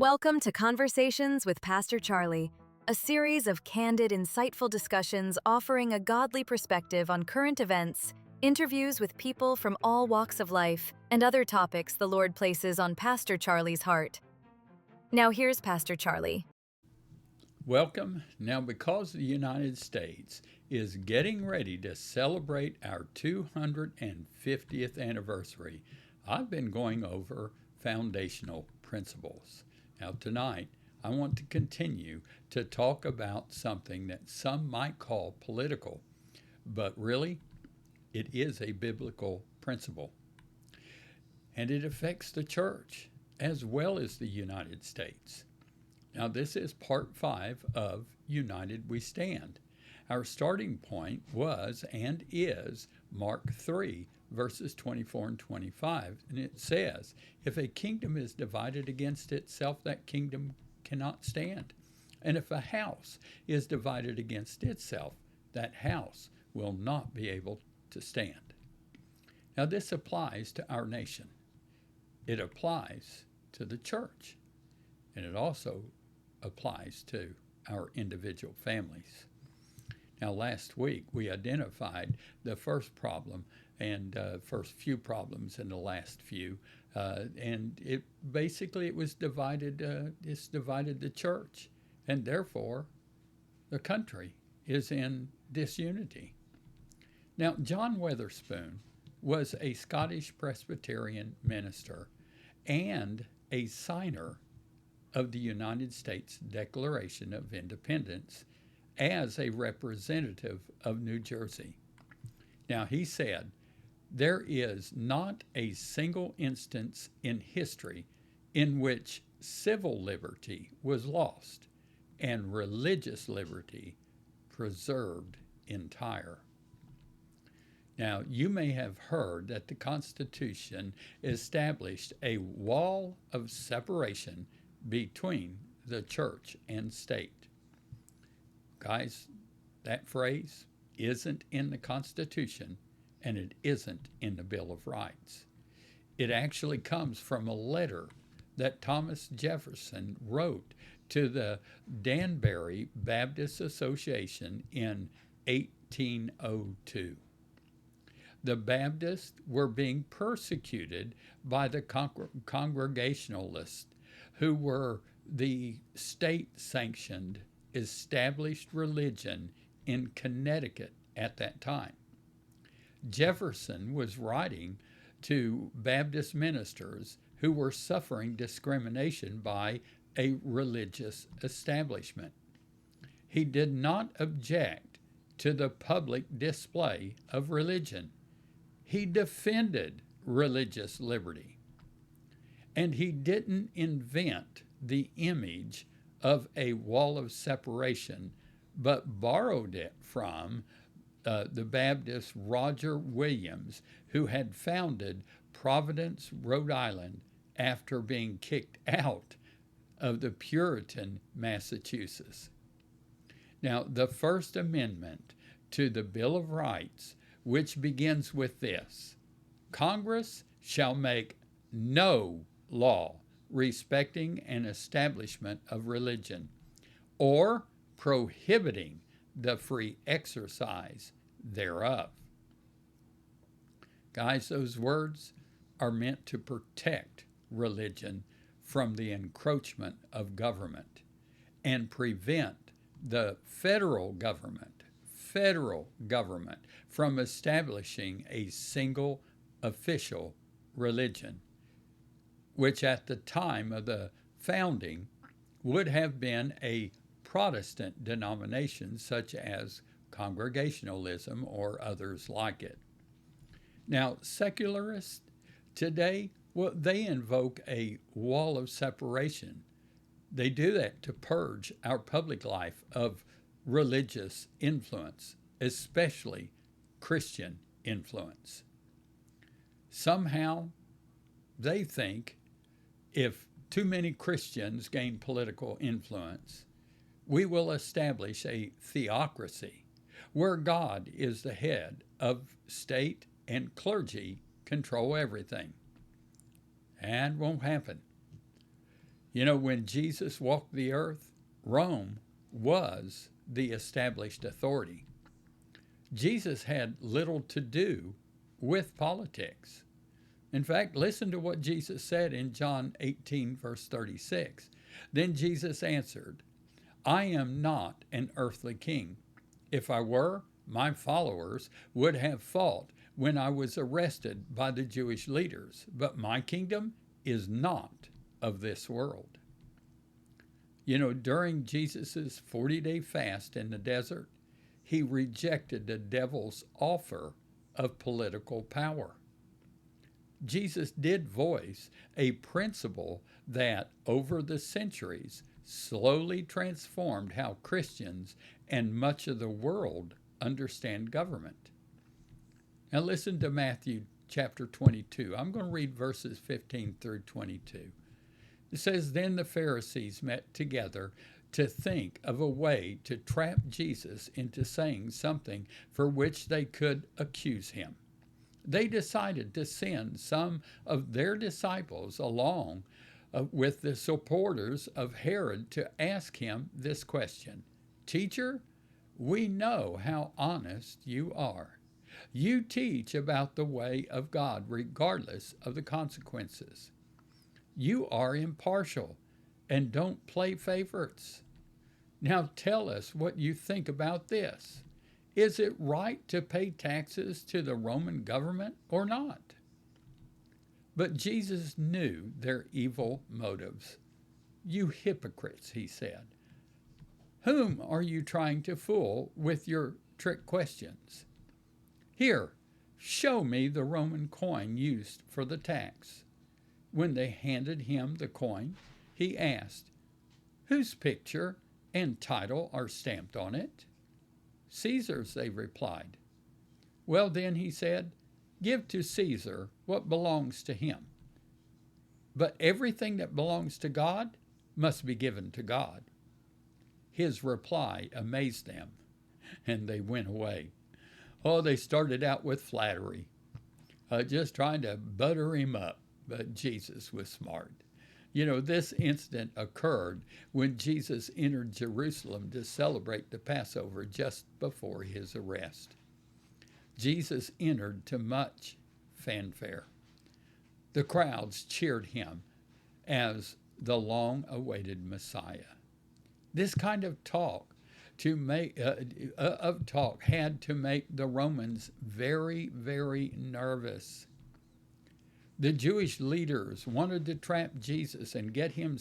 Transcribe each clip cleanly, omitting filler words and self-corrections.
Welcome to Conversations with Pastor Charlie, a series of candid, insightful discussions offering a godly perspective on current events, interviews with people from all walks of life, and other topics the Lord places on Pastor Charlie's heart. Now here's Pastor Charlie. Welcome. Now, because the United States is getting ready to celebrate our 250th anniversary, I've been going over foundational principles. Now, tonight, I want to continue to talk about something that some might call political, but really, it is a biblical principle. And it affects the church as well as the United States. Now, this is part 5 of United We Stand. Our starting point was and is Mark 3, verses 24 and 25. And it says, if a kingdom is divided against itself, that kingdom cannot stand. And if a house is divided against itself, that house will not be able to stand. Now, this applies to our nation. It applies to the church. And it also applies to our individual families. Now, last week we identified the first problem and first few problems in the last few, and it was divided. It's divided the church, and therefore, the country is in disunity. Now, John Witherspoon was a Scottish Presbyterian minister and a signer of the United States Declaration of Independence as a representative of New Jersey. Now, he said, there is not a single instance in history in which civil liberty was lost and religious liberty preserved entire. Now, you may have heard that the Constitution established a wall of separation between the church and state. Guys, that phrase isn't in the Constitution and it isn't in the Bill of Rights. It actually comes from a letter that Thomas Jefferson wrote to the Danbury Baptist Association in 1802. The Baptists were being persecuted by the Congregationalists, who were the state-sanctioned established religion in Connecticut at that time. Jefferson was writing to Baptist ministers who were suffering discrimination by a religious establishment. He did not object to the public display of religion. He defended religious liberty. And he didn't invent the image of a wall of separation, but borrowed it from the Baptist Roger Williams, who had founded Providence, Rhode Island, after being kicked out of the Puritan Massachusetts. Now, the First Amendment to the Bill of Rights, which begins with this: Congress shall make no law respecting an establishment of religion, or prohibiting the free exercise thereof. Guys, those words are meant to protect religion from the encroachment of government and prevent the federal government from establishing a single official religion, which at the time of the founding would have been a Protestant denomination such as Congregationalism or others like it. Now, secularists today, they invoke a wall of separation. They do that to purge our public life of religious influence, especially Christian influence. Somehow, they think if too many Christians gain political influence, we will establish a theocracy where God is the head of state and clergy control everything. And won't happen. When Jesus walked the earth, Rome was the established authority. Jesus had little to do with politics. In fact, listen to what Jesus said in John 18, verse 36. Then Jesus answered, I am not an earthly king. If I were, my followers would have fought when I was arrested by the Jewish leaders, but my kingdom is not of this world. During Jesus' 40-day fast in the desert, he rejected the devil's offer of political power. Jesus did voice a principle that, over the centuries, slowly transformed how Christians and much of the world understand government. Now listen to Matthew chapter 22. I'm going to read verses 15 through 22. It says, Then the Pharisees met together to think of a way to trap Jesus into saying something for which they could accuse him. They decided to send some of their disciples along with the supporters of Herod to ask him this question. Teacher, we know how honest you are. You teach about the way of God regardless of the consequences. You are impartial and don't play favorites. Now tell us what you think about this. Is it right to pay taxes to the Roman government or not? But Jesus knew their evil motives. You hypocrites, he said. Whom are you trying to fool with your trick questions? Here, show me the Roman coin used for the tax. When they handed him the coin, he asked, Whose picture and title are stamped on it? Caesar's, they replied. Well then, he said, give to Caesar what belongs to him. But everything that belongs to God must be given to God. His reply amazed them, and they went away. Oh, they started out with flattery, just trying to butter him up, but Jesus was smart. This incident occurred when Jesus entered Jerusalem to celebrate the Passover just before his arrest. Jesus entered to much fanfare. The crowds cheered him as the long-awaited Messiah. This kind of talk had to make the Romans very, very nervous. The Jewish leaders wanted to trap Jesus and get him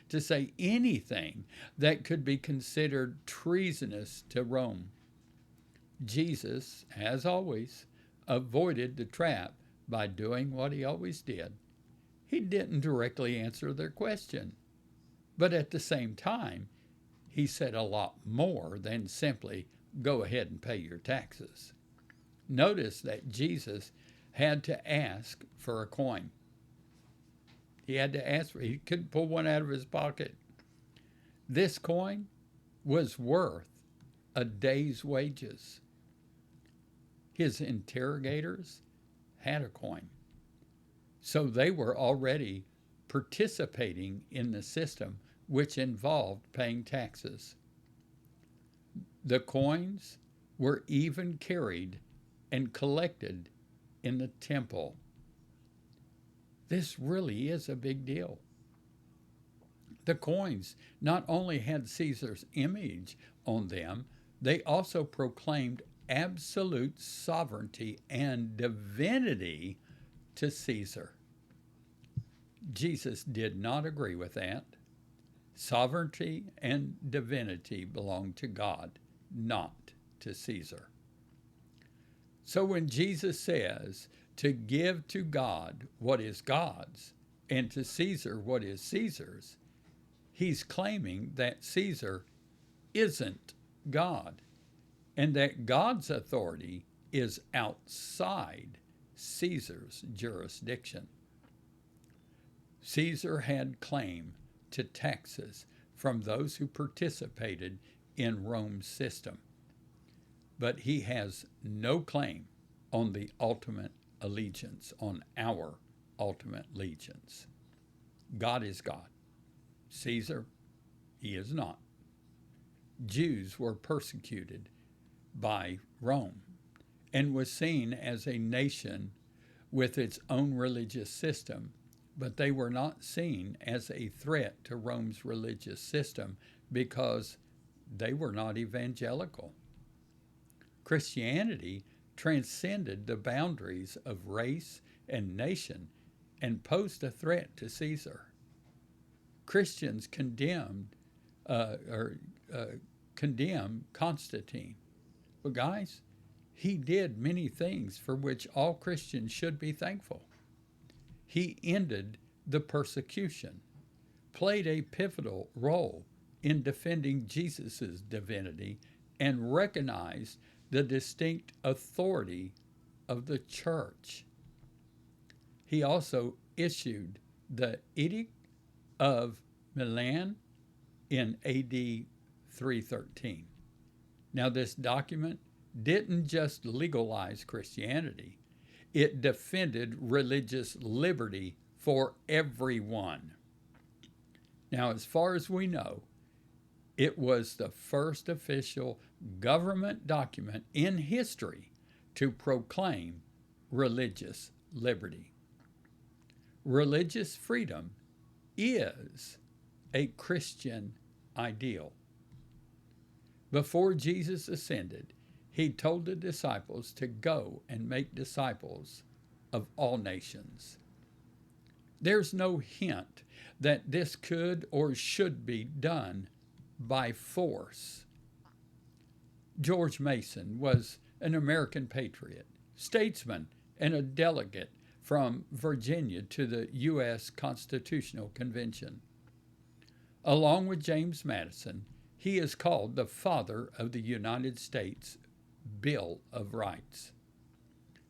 to say anything that could be considered treasonous to Rome. Jesus, as always, avoided the trap by doing what he always did. He didn't directly answer their question, but at the same time, he said a lot more than simply, go ahead and pay your taxes. Notice that Jesus had to ask for a coin. He had to ask he couldn't pull one out of his pocket. This coin was worth a day's wages. His interrogators had a coin, so they were already participating in the system, which involved paying taxes. The coins were even carried and collected in the temple. This really is a big deal. The coins not only had Caesar's image on them, they also proclaimed absolute sovereignty and divinity to Caesar. Jesus did not agree with that. Sovereignty and divinity belong to God, not to Caesar. So when Jesus says to give to God what is God's and to Caesar what is Caesar's, he's claiming that Caesar isn't God and that God's authority is outside Caesar's jurisdiction. Caesar had claim to taxes from those who participated in Rome's system, but he has no claim on the ultimate allegiance, on our ultimate allegiance. God is God, Caesar, he is not. Jews were persecuted by Rome and was seen as a nation with its own religious system, but they were not seen as a threat to Rome's religious system because they were not evangelical. Christianity transcended the boundaries of race and nation and posed a threat to Caesar. Christians condemn Constantine. But guys, he did many things for which all Christians should be thankful. He ended the persecution, played a pivotal role in defending Jesus' divinity, and recognized the distinct authority of the church. He also issued the Edict of Milan in AD 313. Now, this document didn't just legalize Christianity, it defended religious liberty for everyone. Now, as far as we know, it was the first official government document in history to proclaim religious liberty. Religious freedom is a Christian ideal. Before Jesus ascended, he told the disciples to go and make disciples of all nations. There's no hint that this could or should be done by force. George Mason was an American patriot, statesman, and a delegate from Virginia to the U.S. Constitutional Convention. Along with James Madison, he is called the father of the United States Bill of Rights.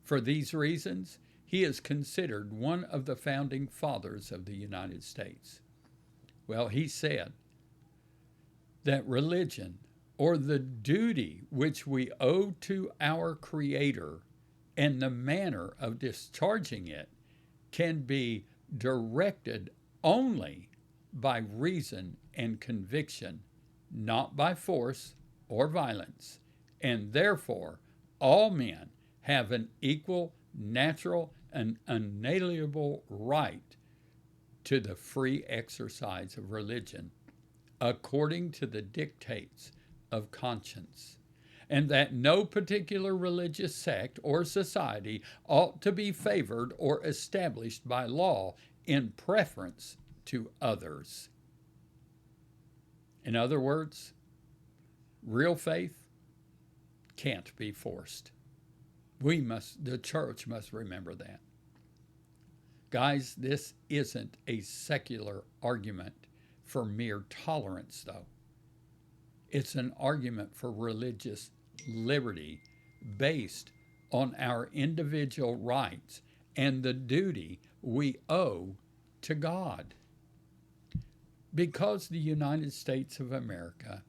For these reasons, he is considered one of the founding fathers of the United States. Well, he said that religion, or the duty which we owe to our Creator and the manner of discharging it, can be directed only by reason and conviction, not by force or violence, and therefore all men have an equal, natural, and unalienable right to the free exercise of religion, according to the dictates of conscience, and that no particular religious sect or society ought to be favored or established by law in preference to others. In other words, real faith can't be forced. The church must remember that. Guys, this isn't a secular argument for mere tolerance, though. It's an argument for religious liberty based on our individual rights and the duty we owe to God. Because the United States of America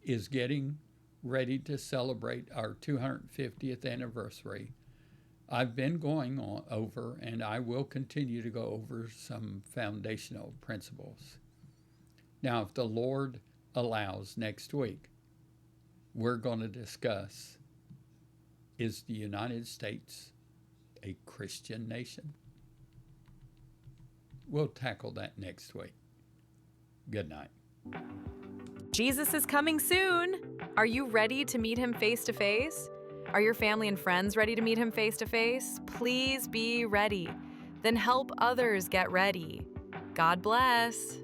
is getting ready to celebrate our 250th anniversary, I've been going over, and I will continue to go over some foundational principles. Now, if the Lord allows, next week, we're going to discuss, is the United States a Christian nation? We'll tackle that next week. Good night. Jesus is coming soon. Are you ready to meet him face to face? Are your family and friends ready to meet him face to face? Please be ready. Then help others get ready. God bless.